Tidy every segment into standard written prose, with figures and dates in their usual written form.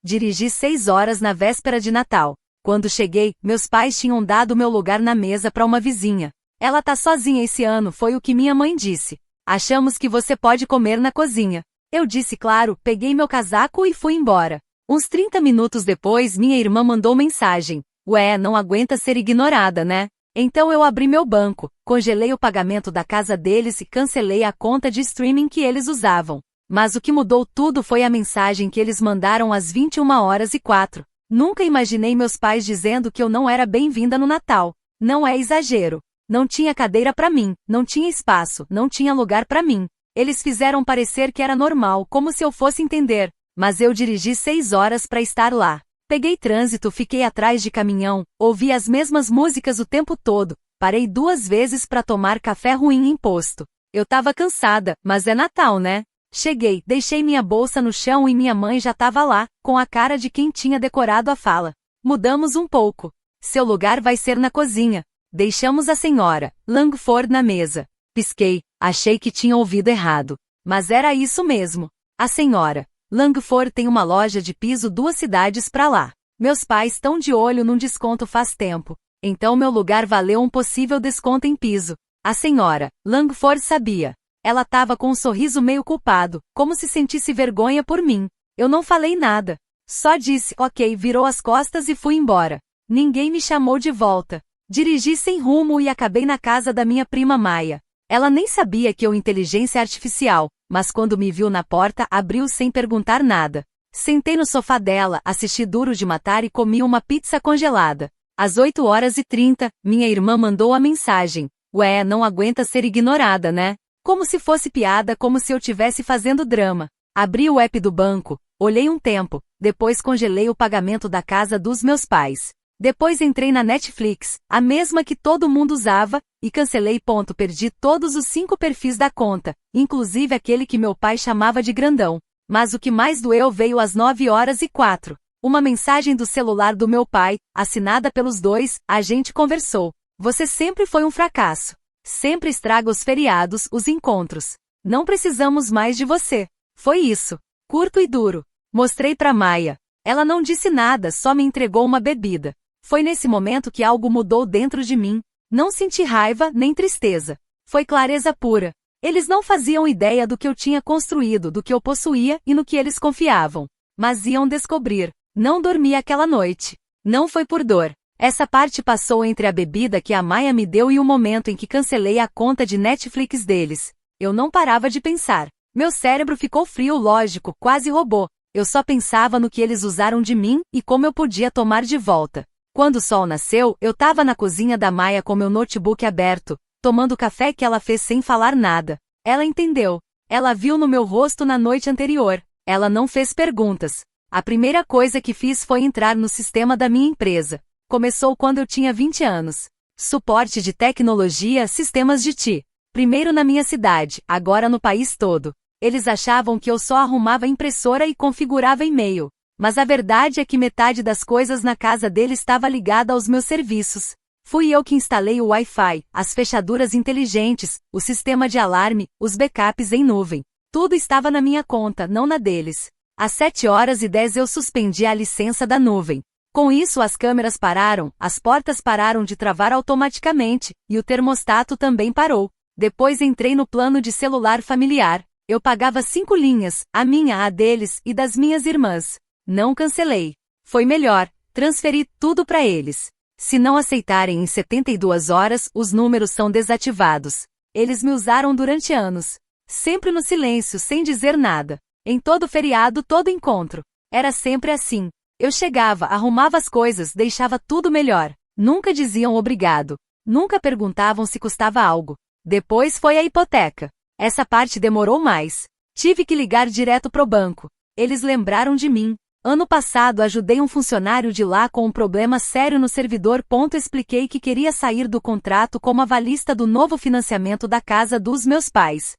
Dirigi 6 horas na véspera de Natal. Quando cheguei, meus pais tinham dado meu lugar na mesa para uma vizinha. Ela tá sozinha esse ano, foi o que minha mãe disse. Achamos que você pode comer na cozinha. Eu disse claro, peguei meu casaco e fui embora. Uns 30 minutos depois, minha irmã mandou mensagem. Ué, não aguenta ser ignorada, né? Então eu abri meu banco, congelei o pagamento da casa deles e cancelei a conta de streaming que eles usavam. Mas o que mudou tudo foi a mensagem que eles mandaram às 21h04. Nunca imaginei meus pais dizendo que eu não era bem-vinda no Natal. Não é exagero. Não tinha cadeira para mim, não tinha espaço, não tinha lugar para mim. Eles fizeram parecer que era normal, como se eu fosse entender. Mas eu dirigi 6 horas para estar lá. Peguei trânsito, fiquei atrás de caminhão, ouvi as mesmas músicas o tempo todo, parei 2 vezes para tomar café ruim em posto. Eu tava cansada, mas é Natal, né? Cheguei, deixei minha bolsa no chão e minha mãe já tava lá, com a cara de quem tinha decorado a fala. Mudamos um pouco. Seu lugar vai ser na cozinha. Deixamos a senhora Langford na mesa. Pisquei, achei que tinha ouvido errado. Mas era isso mesmo. A senhora Langford tem uma loja de piso 2 cidades pra lá. Meus pais estão de olho num desconto faz tempo. Então meu lugar valeu um possível desconto em piso. A senhora Langford sabia. Ela tava com um sorriso meio culpado, como se sentisse vergonha por mim. Eu não falei nada. Só disse, ok, virou as costas e fui embora. Ninguém me chamou de volta. Dirigi sem rumo e acabei na casa da minha prima Maia. Ela nem sabia que eu inteligência artificial, mas quando me viu na porta, abriu sem perguntar nada. Sentei no sofá dela, assisti Duro de Matar e comi uma pizza congelada. Às 8h30, minha irmã mandou a mensagem. Ué, não aguenta ser ignorada, né? Como se fosse piada, como se eu tivesse fazendo drama. Abri o app do banco, olhei um tempo, depois congelei o pagamento da casa dos meus pais. Depois entrei na Netflix, a mesma que todo mundo usava, e cancelei. Perdi todos os 5 perfis da conta, inclusive aquele que meu pai chamava de grandão. Mas o que mais doeu veio às 9h04. Uma mensagem do celular do meu pai, assinada pelos dois, a gente conversou. Você sempre foi um fracasso. Sempre estraga os feriados, os encontros. Não precisamos mais de você. Foi isso. Curto e duro. Mostrei pra Maia. Ela não disse nada, só me entregou uma bebida. Foi nesse momento que algo mudou dentro de mim. Não senti raiva, nem tristeza. Foi clareza pura. Eles não faziam ideia do que eu tinha construído, do que eu possuía e no que eles confiavam. Mas iam descobrir. Não dormi aquela noite. Não foi por dor. Essa parte passou entre a bebida que a Maia me deu e o momento em que cancelei a conta de Netflix deles. Eu não parava de pensar. Meu cérebro ficou frio, lógico, quase robô. Eu só pensava no que eles usaram de mim e como eu podia tomar de volta. Quando o sol nasceu, eu tava na cozinha da Maia com meu notebook aberto, tomando o café que ela fez sem falar nada. Ela entendeu. Ela viu no meu rosto na noite anterior. Ela não fez perguntas. A primeira coisa que fiz foi entrar no sistema da minha empresa. Começou quando eu tinha 20 anos. Suporte de tecnologia, sistemas de TI. Primeiro na minha cidade, agora no país todo. Eles achavam que eu só arrumava impressora e configurava e-mail. Mas a verdade é que metade das coisas na casa dele estava ligada aos meus serviços. Fui eu que instalei o Wi-Fi, as fechaduras inteligentes, o sistema de alarme, os backups em nuvem. Tudo estava na minha conta, não na deles. Às 7h10 eu suspendi a licença da nuvem. Com isso as câmeras pararam, as portas pararam de travar automaticamente, e o termostato também parou. Depois entrei no plano de celular familiar. Eu pagava 5 linhas, a minha, a deles e das minhas irmãs. Não cancelei. Foi melhor, transferi tudo para eles. Se não aceitarem em 72 horas, os números são desativados. Eles me usaram durante anos. Sempre no silêncio, sem dizer nada. Em todo feriado, todo encontro. Era sempre assim. Eu chegava, arrumava as coisas, deixava tudo melhor. Nunca diziam obrigado. Nunca perguntavam se custava algo. Depois foi a hipoteca. Essa parte demorou mais. Tive que ligar direto pro banco. Eles lembraram de mim. Ano passado ajudei um funcionário de lá com um problema sério no servidor. Expliquei que queria sair do contrato como avalista do novo financiamento da casa dos meus pais.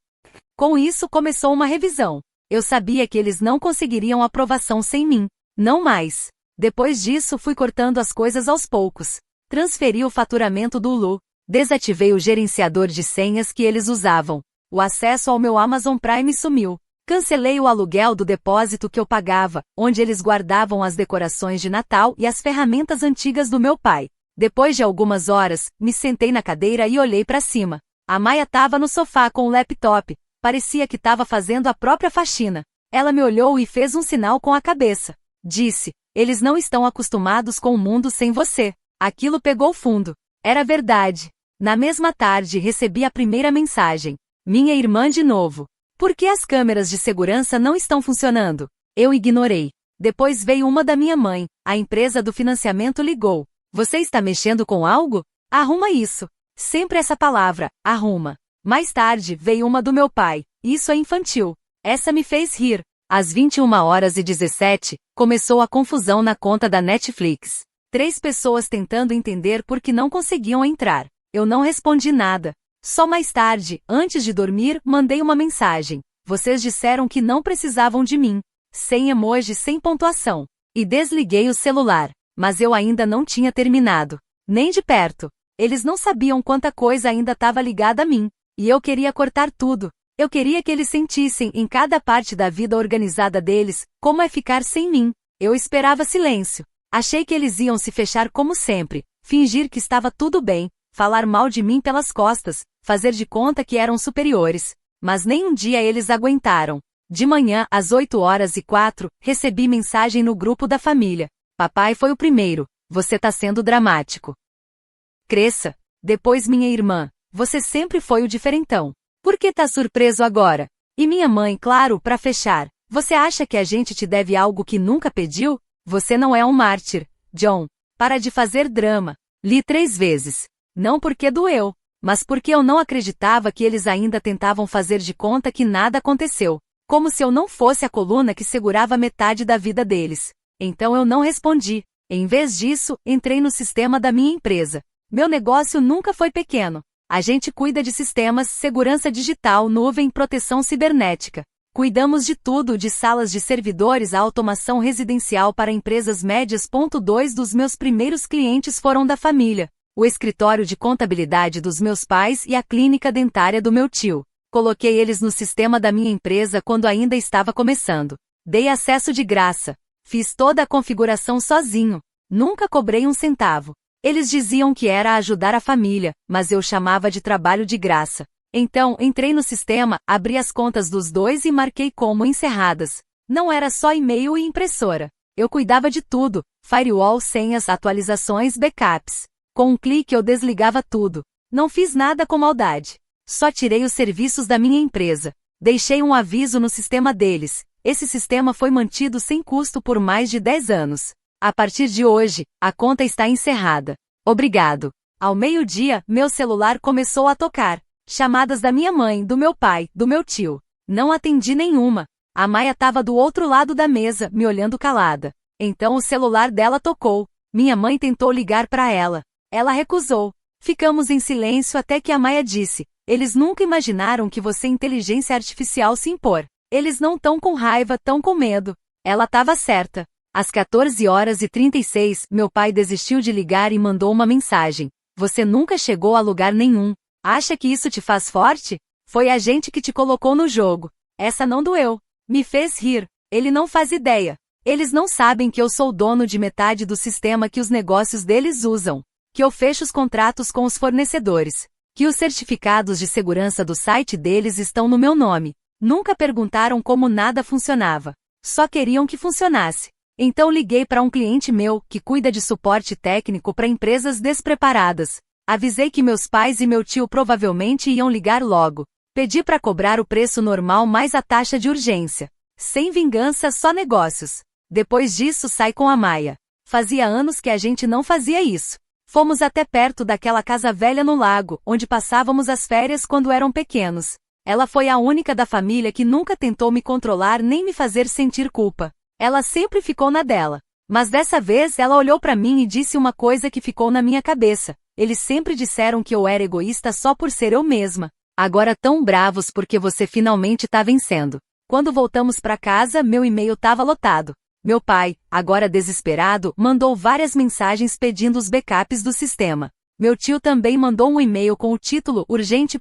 Com isso começou uma revisão. Eu sabia que eles não conseguiriam aprovação sem mim. Não mais. Depois disso fui cortando as coisas aos poucos. Transferi o faturamento do Lu. Desativei o gerenciador de senhas que eles usavam. O acesso ao meu Amazon Prime sumiu. Cancelei o aluguel do depósito que eu pagava, onde eles guardavam as decorações de Natal e as ferramentas antigas do meu pai. Depois de algumas horas, me sentei na cadeira e olhei para cima. A Maia estava no sofá com o laptop. Parecia que estava fazendo a própria faxina. Ela me olhou e fez um sinal com a cabeça. Disse: eles não estão acostumados com o mundo sem você. Aquilo pegou fundo. Era verdade. Na mesma tarde recebi a primeira mensagem. Minha irmã de novo. Por que as câmeras de segurança não estão funcionando? Eu ignorei. Depois veio uma da minha mãe. A empresa do financiamento ligou. Você está mexendo com algo? Arruma isso. Sempre essa palavra, arruma. Mais tarde veio uma do meu pai. Isso é infantil. Essa me fez rir. Às 21h17, começou a confusão na conta da Netflix. 3 pessoas tentando entender por que não conseguiam entrar. Eu não respondi nada. Só mais tarde, antes de dormir, mandei uma mensagem. Vocês disseram que não precisavam de mim. Sem emoji, sem pontuação. E desliguei o celular. Mas eu ainda não tinha terminado. Nem de perto. Eles não sabiam quanta coisa ainda estava ligada a mim. E eu queria cortar tudo. Eu queria que eles sentissem em cada parte da vida organizada deles, como é ficar sem mim. Eu esperava silêncio. Achei que eles iam se fechar como sempre, fingir que estava tudo bem, falar mal de mim pelas costas, fazer de conta que eram superiores. Mas nem um dia eles aguentaram. De manhã, às 8h04, recebi mensagem no grupo da família. Papai foi o primeiro. Você tá sendo dramático. Cresça. Depois minha irmã. Você sempre foi o diferentão. Por que tá surpreso agora? E minha mãe, claro, pra fechar. Você acha que a gente te deve algo que nunca pediu? Você não é um mártir. John. Para de fazer drama. Li 3 vezes. Não porque doeu, mas porque eu não acreditava que eles ainda tentavam fazer de conta que nada aconteceu. Como se eu não fosse a coluna que segurava metade da vida deles. Então eu não respondi. Em vez disso, entrei no sistema da minha empresa. Meu negócio nunca foi pequeno. A gente cuida de sistemas, segurança digital, nuvem, proteção cibernética. Cuidamos de tudo, de salas de servidores à automação residencial para empresas médias. 2 dos meus primeiros clientes foram da família. O escritório de contabilidade dos meus pais e a clínica dentária do meu tio. Coloquei eles no sistema da minha empresa quando ainda estava começando. Dei acesso de graça. Fiz toda a configuração sozinho. Nunca cobrei um centavo. Eles diziam que era ajudar a família, mas eu chamava de trabalho de graça. Então, entrei no sistema, abri as contas dos 2 e marquei como encerradas. Não era só e-mail e impressora. Eu cuidava de tudo. Firewall, senhas, atualizações, backups. Com um clique eu desligava tudo. Não fiz nada com maldade. Só tirei os serviços da minha empresa. Deixei um aviso no sistema deles. Esse sistema foi mantido sem custo por mais de 10 anos. A partir de hoje, a conta está encerrada. Obrigado. Ao meio-dia, meu celular começou a tocar. Chamadas da minha mãe, do meu pai, do meu tio. Não atendi nenhuma. A Maia estava do outro lado da mesa, me olhando calada. Então o celular dela tocou. Minha mãe tentou ligar para ela. Ela recusou. Ficamos em silêncio até que a Maia disse: eles nunca imaginaram que você inteligência artificial se impor. Eles não tão com raiva, tão com medo. Ela estava certa. Às 14h36, meu pai desistiu de ligar e mandou uma mensagem. Você nunca chegou a lugar nenhum. Acha que isso te faz forte? Foi a gente que te colocou no jogo. Essa não doeu. Me fez rir. Ele não faz ideia. Eles não sabem que eu sou dono de metade do sistema que os negócios deles usam. Que eu fecho os contratos com os fornecedores. Que os certificados de segurança do site deles estão no meu nome. Nunca perguntaram como nada funcionava. Só queriam que funcionasse. Então liguei para um cliente meu, que cuida de suporte técnico para empresas despreparadas. Avisei que meus pais e meu tio provavelmente iam ligar logo. Pedi para cobrar o preço normal mais a taxa de urgência. Sem vingança, só negócios. Depois disso saí com a Maia. Fazia anos que a gente não fazia isso. Fomos até perto daquela casa velha no lago, onde passávamos as férias quando eram pequenos. Ela foi a única da família que nunca tentou me controlar nem me fazer sentir culpa. Ela sempre ficou na dela. Mas dessa vez ela olhou para mim e disse uma coisa que ficou na minha cabeça. Eles sempre disseram que eu era egoísta só por ser eu mesma. Agora tão bravos porque você finalmente tá vencendo. Quando voltamos para casa, meu e-mail estava lotado. Meu pai, agora desesperado, mandou várias mensagens pedindo os backups do sistema. Meu tio também mandou um e-mail com o título Urgente.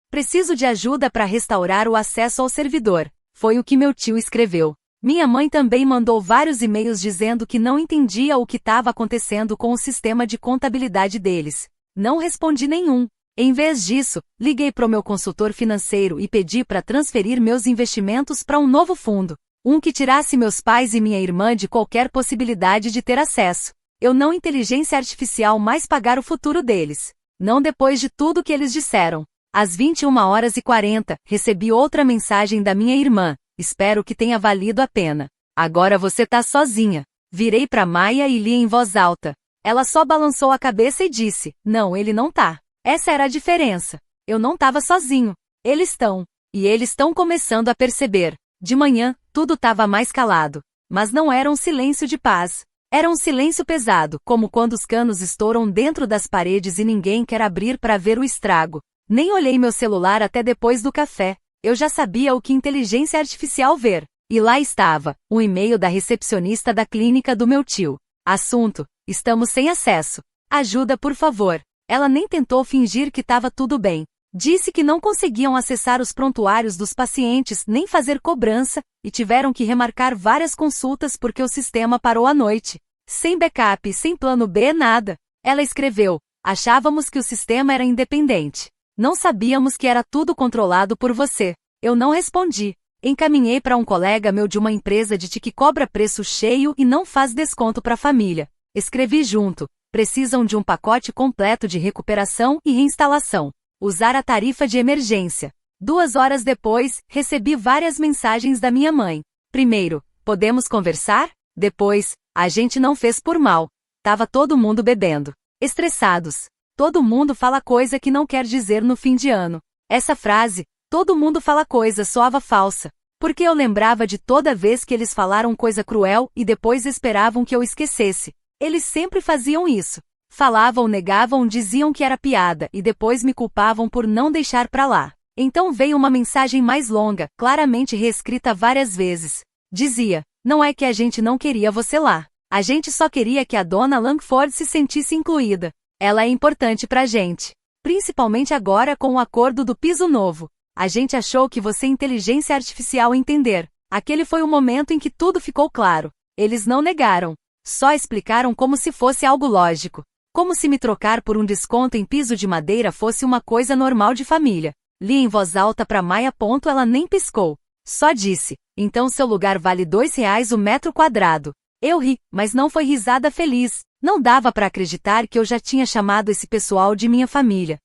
Preciso de ajuda para restaurar o acesso ao servidor. Foi o que meu tio escreveu. Minha mãe também mandou vários e-mails dizendo que não entendia o que estava acontecendo com o sistema de contabilidade deles. Não respondi nenhum. Em vez disso, liguei para o meu consultor financeiro e pedi para transferir meus investimentos para um novo fundo. Um que tirasse meus pais e minha irmã de qualquer possibilidade de ter acesso. Eu não inteligência artificial mais pagar o futuro deles. Não depois de tudo que eles disseram. Às 21h40, recebi outra mensagem da minha irmã. Espero que tenha valido a pena. Agora você tá sozinha. Virei para Maia e li em voz alta. Ela só balançou a cabeça e disse, não, ele não tá. Essa era a diferença. Eu não tava sozinho. Eles estão. E eles estão começando a perceber. De manhã, tudo tava mais calado. Mas não era um silêncio de paz. Era um silêncio pesado, como quando os canos estouram dentro das paredes e ninguém quer abrir para ver o estrago. Nem olhei meu celular até depois do café. Eu já sabia o que inteligência artificial ver. E lá estava, um e-mail da recepcionista da clínica do meu tio. Assunto: estamos sem acesso. Ajuda, por favor. Ela nem tentou fingir que estava tudo bem. Disse que não conseguiam acessar os prontuários dos pacientes nem fazer cobrança, e tiveram que remarcar várias consultas porque o sistema parou à noite. Sem backup, sem plano B, nada. Ela escreveu: achávamos que o sistema era independente. Não sabíamos que era tudo controlado por você. Eu não respondi. Encaminhei para um colega meu de uma empresa de TI que cobra preço cheio e não faz desconto para a família. Escrevi junto: precisam de um pacote completo de recuperação e reinstalação. Usar a tarifa de emergência. 2 horas depois, recebi várias mensagens da minha mãe. Primeiro: podemos conversar? Depois: a gente não fez por mal. Tava todo mundo bebendo. Estressados. Todo mundo fala coisa que não quer dizer no fim de ano. Essa frase, todo mundo fala coisa, soava falsa. Porque eu lembrava de toda vez que eles falaram coisa cruel e depois esperavam que eu esquecesse. Eles sempre faziam isso. Falavam, negavam, diziam que era piada e depois me culpavam por não deixar pra lá. Então veio uma mensagem mais longa, claramente reescrita várias vezes. Dizia: não é que a gente não queria você lá. A gente só queria que a dona Langford se sentisse incluída. Ela é importante pra gente. Principalmente agora com o acordo do piso novo. A gente achou que você inteligência artificial entender. Aquele foi o momento em que tudo ficou claro. Eles não negaram. Só explicaram como se fosse algo lógico. Como se me trocar por um desconto em piso de madeira fosse uma coisa normal de família. Li em voz alta para Maia. Ela nem piscou. Só disse: então seu lugar vale R$2 o metro quadrado. Eu ri, mas não foi risada feliz. Não dava para acreditar que eu já tinha chamado esse pessoal de minha família.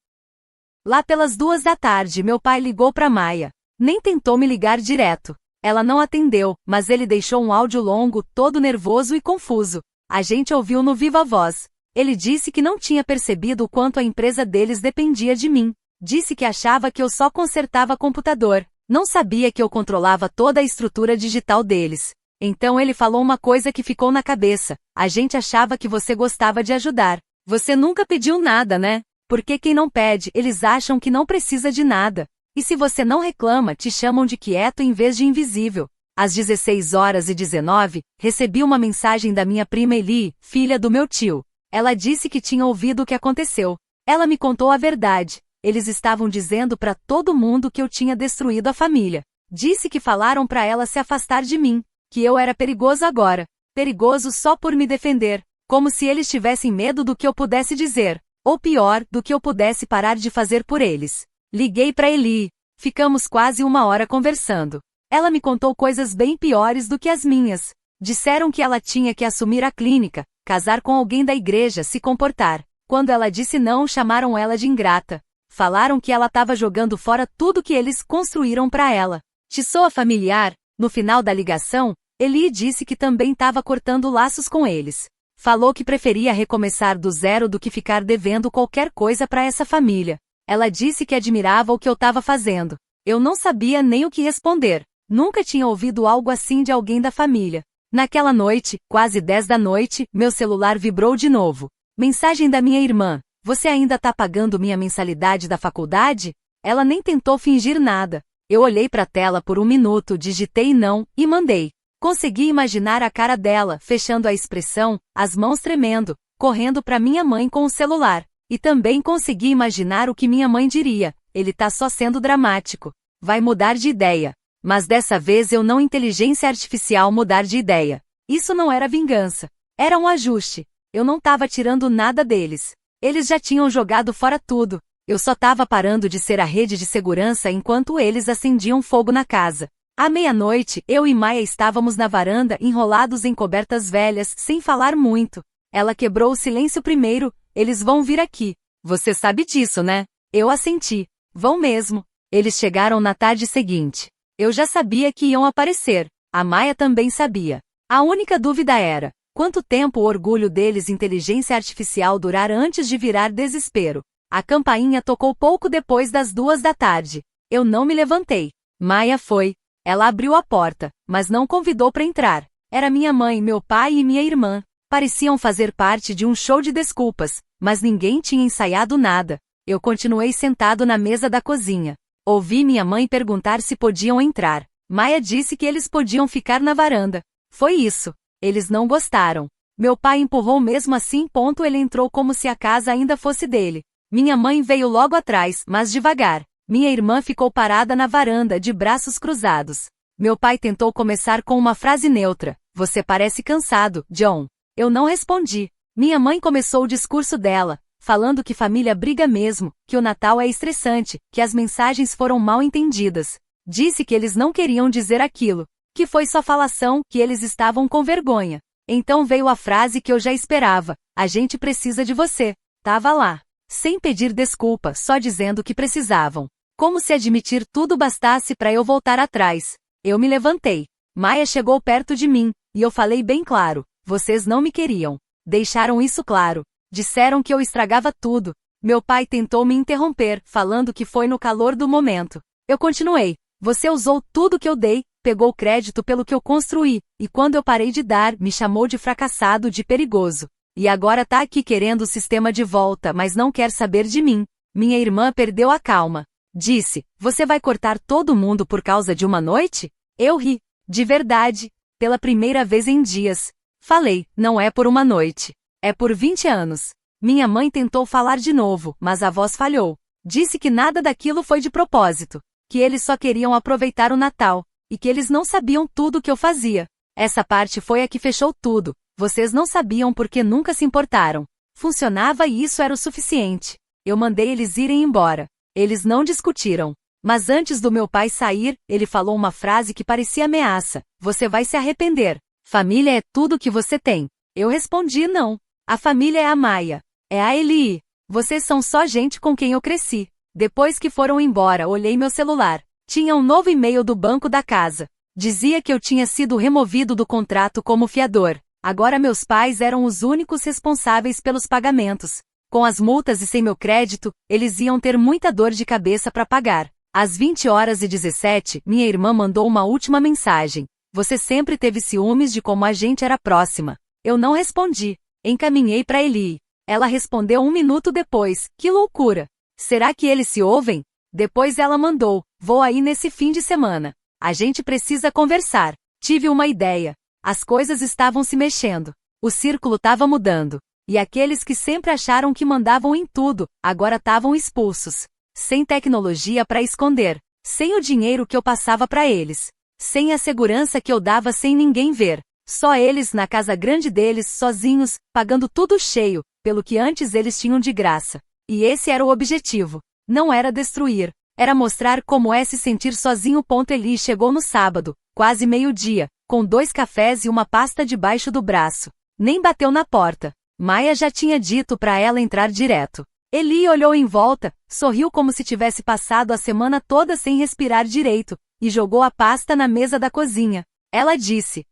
Lá pelas 2 da tarde meu pai ligou para Maia. Nem tentou me ligar direto. Ela não atendeu, mas ele deixou um áudio longo, todo nervoso e confuso. A gente ouviu no viva voz. Ele disse que não tinha percebido o quanto a empresa deles dependia de mim. Disse que achava que eu só consertava computador. Não sabia que eu controlava toda a estrutura digital deles. Então ele falou uma coisa que ficou na cabeça. A gente achava que você gostava de ajudar. Você nunca pediu nada, né? Porque quem não pede, eles acham que não precisa de nada. E se você não reclama, te chamam de quieto em vez de invisível. Às 16h19, recebi uma mensagem da minha prima Eli, filha do meu tio. Ela disse que tinha ouvido o que aconteceu. Ela me contou a verdade. Eles estavam dizendo para todo mundo que eu tinha destruído a família. Disse que falaram para ela se afastar de mim. Que eu era perigoso agora. Perigoso só por me defender. Como se eles tivessem medo do que eu pudesse dizer. Ou pior, do que eu pudesse parar de fazer por eles. Liguei para Eli. Ficamos quase 1 hora conversando. Ela me contou coisas bem piores do que as minhas. Disseram que ela tinha que assumir a clínica, casar com alguém da igreja, se comportar. Quando ela disse não, chamaram ela de ingrata. Falaram que ela estava jogando fora tudo que eles construíram para ela. Te soa familiar? No final da ligação, Eli disse que também estava cortando laços com eles. Falou que preferia recomeçar do zero do que ficar devendo qualquer coisa para essa família. Ela disse que admirava o que eu estava fazendo. Eu não sabia nem o que responder. Nunca tinha ouvido algo assim de alguém da família. Naquela noite, quase 10 da noite, meu celular vibrou de novo. Mensagem da minha irmã. Você ainda tá pagando minha mensalidade da faculdade? Ela nem tentou fingir nada. Eu olhei para a tela por 1 minuto, digitei não, e mandei. Consegui imaginar a cara dela, fechando a expressão, as mãos tremendo, correndo para minha mãe com o celular. E também consegui imaginar o que minha mãe diria. Ele tá só sendo dramático. Vai mudar de ideia. Mas dessa vez eu não inteligência artificial mudar de ideia. Isso não era vingança. Era um ajuste. Eu não tava tirando nada deles. Eles já tinham jogado fora tudo. Eu só tava parando de ser a rede de segurança enquanto eles acendiam fogo na casa. À meia-noite, eu e Maia estávamos na varanda enrolados em cobertas velhas, sem falar muito. Ela quebrou o silêncio primeiro. Eles vão vir aqui. Você sabe disso, né? Eu assenti. Vão mesmo. Eles chegaram na tarde seguinte. Eu já sabia que iam aparecer. A Maia também sabia. A única dúvida era, quanto tempo o orgulho deles inteligência artificial durar antes de virar desespero. A campainha tocou pouco depois das 2 da tarde. Eu não me levantei. Maia foi. Ela abriu a porta, mas não convidou para entrar. Era minha mãe, meu pai e minha irmã. Pareciam fazer parte de um show de desculpas, mas ninguém tinha ensaiado nada. Eu continuei sentado na mesa da cozinha. Ouvi minha mãe perguntar se podiam entrar. Maia disse que eles podiam ficar na varanda. Foi isso. Eles não gostaram. Meu pai empurrou mesmo assim. Ele entrou como se a casa ainda fosse dele. Minha mãe veio logo atrás, mas devagar. Minha irmã ficou parada na varanda de braços cruzados. Meu pai tentou começar com uma frase neutra. Você parece cansado, John. Eu não respondi. Minha mãe começou o discurso dela, falando que família briga mesmo, que o Natal é estressante, que as mensagens foram mal entendidas. Disse que eles não queriam dizer aquilo, que foi só falação, que eles estavam com vergonha. Então veio a frase que eu já esperava, a gente precisa de você. Tava lá. Sem pedir desculpa, só dizendo que precisavam. Como se admitir tudo bastasse para eu voltar atrás. Eu me levantei. Maia chegou perto de mim, e eu falei bem claro, vocês não me queriam. Deixaram isso claro. Disseram que eu estragava tudo. Meu pai tentou me interromper, falando que foi no calor do momento. Eu continuei. Você usou tudo que eu dei, pegou crédito pelo que eu construí, e quando eu parei de dar, me chamou de fracassado, de perigoso. E agora tá aqui querendo o sistema de volta, mas não quer saber de mim. Minha irmã perdeu a calma. Disse, você vai cortar todo mundo por causa de uma noite? Eu ri. De verdade. Pela primeira vez em dias. Falei, não é por uma noite. É por 20 anos. Minha mãe tentou falar de novo, mas a voz falhou. Disse que nada daquilo foi de propósito. Que eles só queriam aproveitar o Natal. E que eles não sabiam tudo o que eu fazia. Essa parte foi a que fechou tudo. Vocês não sabiam porque nunca se importaram. Funcionava e isso era o suficiente. Eu mandei eles irem embora. Eles não discutiram. Mas antes do meu pai sair, ele falou uma frase que parecia ameaça. Você vai se arrepender. Família é tudo que você tem. Eu respondi não. A família é a Maia. É a Eli. Vocês são só gente com quem eu cresci. Depois que foram embora, olhei meu celular. Tinha um novo e-mail do banco da casa. Dizia que eu tinha sido removido do contrato como fiador. Agora meus pais eram os únicos responsáveis pelos pagamentos. Com as multas e sem meu crédito, eles iam ter muita dor de cabeça para pagar. Às 20h17, minha irmã mandou uma última mensagem. Você sempre teve ciúmes de como a gente era próxima. Eu não respondi. Encaminhei para Eli. Ela respondeu 1 minuto depois. Que loucura! Será que eles se ouvem? Depois ela mandou. Vou aí nesse fim de semana. A gente precisa conversar. Tive uma ideia. As coisas estavam se mexendo. O círculo estava mudando. E aqueles que sempre acharam que mandavam em tudo, agora estavam expulsos. Sem tecnologia para esconder. Sem o dinheiro que eu passava para eles. Sem a segurança que eu dava sem ninguém ver. Só eles na casa grande deles, sozinhos, pagando tudo cheio, pelo que antes eles tinham de graça. E esse era o objetivo. Não era destruir. Era mostrar como é se sentir sozinho. Eli chegou no sábado, quase meio-dia, com 2 cafés e uma pasta debaixo do braço. Nem bateu na porta. Maia já tinha dito para ela entrar direto. Eli olhou em volta, sorriu como se tivesse passado a semana toda sem respirar direito, e jogou a pasta na mesa da cozinha. Ela disse: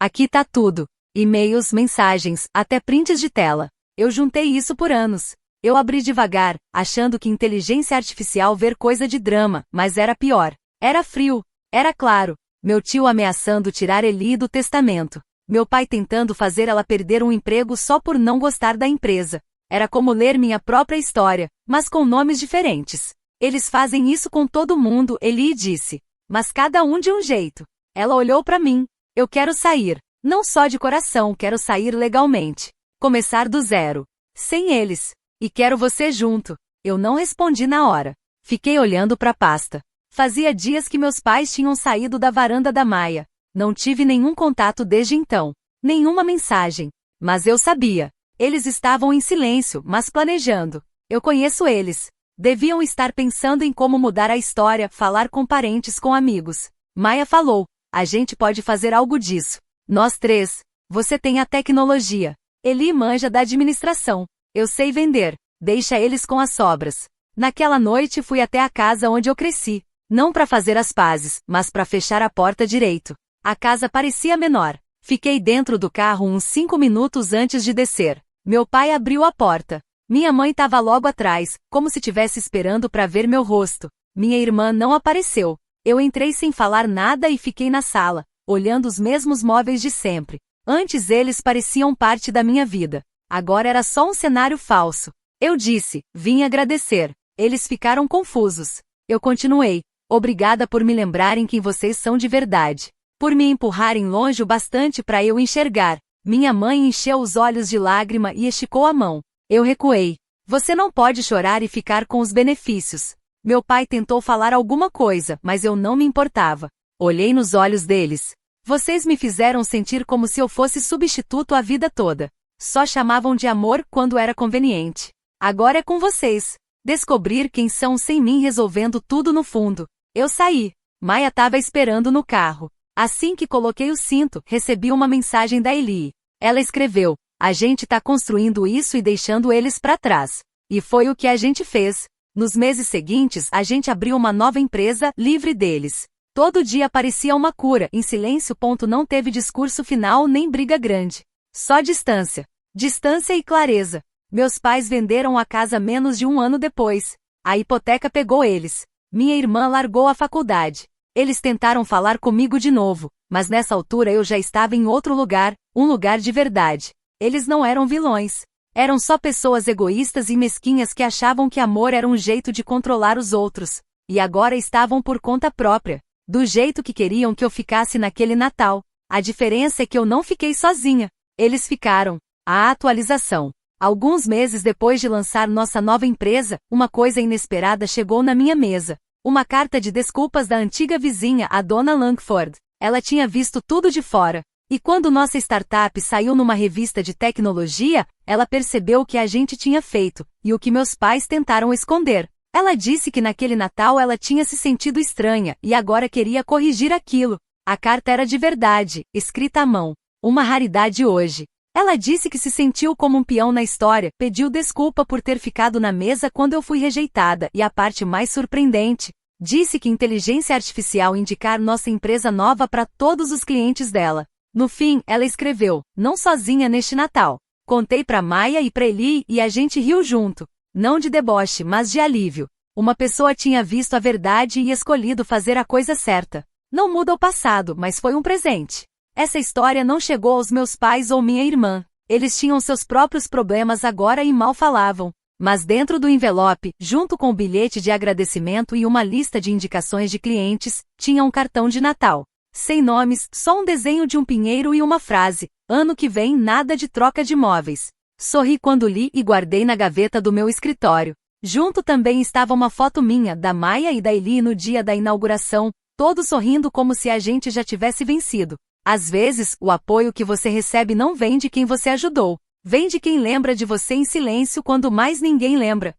aqui tá tudo. E-mails, mensagens, até prints de tela. Eu juntei isso por anos. Eu abri devagar, achando que inteligência artificial ver coisa de drama, mas era pior. Era frio. Era claro. Meu tio ameaçando tirar Eli do testamento. Meu pai tentando fazer ela perder um emprego só por não gostar da empresa. Era como ler minha própria história, mas com nomes diferentes. Eles fazem isso com todo mundo, Eli disse. Mas cada um de um jeito. Ela olhou para mim. Eu quero sair. Não só de coração, quero sair legalmente. Começar do zero. Sem eles. E quero você junto. Eu não respondi na hora. Fiquei olhando para a pasta. Fazia dias que meus pais tinham saído da varanda da Maia. Não tive nenhum contato desde então. Nenhuma mensagem. Mas eu sabia. Eles estavam em silêncio, mas planejando. Eu conheço eles. Deviam estar pensando em como mudar a história, falar com parentes, com amigos. Maia falou: a gente pode fazer algo disso. Nós três. Você tem a tecnologia. Eli manja da administração. Eu sei vender. Deixa eles com as sobras. Naquela noite fui até a casa onde eu cresci. Não para fazer as pazes, mas para fechar a porta direito. A casa parecia menor. Fiquei dentro do carro uns 5 minutos antes de descer. Meu pai abriu a porta. Minha mãe estava logo atrás, como se estivesse esperando para ver meu rosto. Minha irmã não apareceu. Eu entrei sem falar nada e fiquei na sala, olhando os mesmos móveis de sempre. Antes eles pareciam parte da minha vida. Agora era só um cenário falso. Eu disse: vim agradecer. Eles ficaram confusos. Eu continuei: obrigada por me lembrarem quem vocês são de verdade. Por me empurrarem longe o bastante para eu enxergar. Minha mãe encheu os olhos de lágrima e esticou a mão. Eu recuei. Você não pode chorar e ficar com os benefícios. Meu pai tentou falar alguma coisa, mas eu não me importava. Olhei nos olhos deles. Vocês me fizeram sentir como se eu fosse substituto a vida toda. Só chamavam de amor quando era conveniente. Agora é com vocês. Descobrir quem são sem mim resolvendo tudo no fundo. Eu saí. Maia estava esperando no carro. Assim que coloquei o cinto, recebi uma mensagem da Eli. Ela escreveu: a gente tá construindo isso e deixando eles para trás. E foi o que a gente fez. Nos meses seguintes, a gente abriu uma nova empresa, livre deles. Todo dia parecia uma cura, em silêncio. Não teve discurso final nem briga grande. Só distância. Distância e clareza. Meus pais venderam a casa menos de 1 ano depois. A hipoteca pegou eles. Minha irmã largou a faculdade. Eles tentaram falar comigo de novo, mas nessa altura eu já estava em outro lugar, um lugar de verdade. Eles não eram vilões. Eram só pessoas egoístas e mesquinhas que achavam que amor era um jeito de controlar os outros. E agora estavam por conta própria. Do jeito que queriam que eu ficasse naquele Natal. A diferença é que eu não fiquei sozinha. Eles ficaram. A atualização. Alguns meses depois de lançar nossa nova empresa, uma coisa inesperada chegou na minha mesa. Uma carta de desculpas da antiga vizinha, a dona Langford. Ela tinha visto tudo de fora. E quando nossa startup saiu numa revista de tecnologia, ela percebeu o que a gente tinha feito, e o que meus pais tentaram esconder. Ela disse que naquele Natal ela tinha se sentido estranha, e agora queria corrigir aquilo. A carta era de verdade, escrita à mão. Uma raridade hoje. Ela disse que se sentiu como um peão na história, pediu desculpa por ter ficado na mesa quando eu fui rejeitada, e a parte mais surpreendente, disse que inteligência artificial indicar nossa empresa nova para todos os clientes dela. No fim, ela escreveu: não sozinha neste Natal. Contei para Maia e para Eli e a gente riu junto. Não de deboche, mas de alívio. Uma pessoa tinha visto a verdade e escolhido fazer a coisa certa. Não muda o passado, mas foi um presente. Essa história não chegou aos meus pais ou minha irmã. Eles tinham seus próprios problemas agora e mal falavam. Mas dentro do envelope, junto com o bilhete de agradecimento e uma lista de indicações de clientes, tinha um cartão de Natal. Sem nomes, só um desenho de um pinheiro e uma frase: ano que vem nada de troca de móveis. Sorri quando li e guardei na gaveta do meu escritório. Junto também estava uma foto minha, da Maia e da Eli no dia da inauguração, todos sorrindo como se a gente já tivesse vencido. Às vezes, o apoio que você recebe não vem de quem você ajudou. Vem de quem lembra de você em silêncio quando mais ninguém lembra.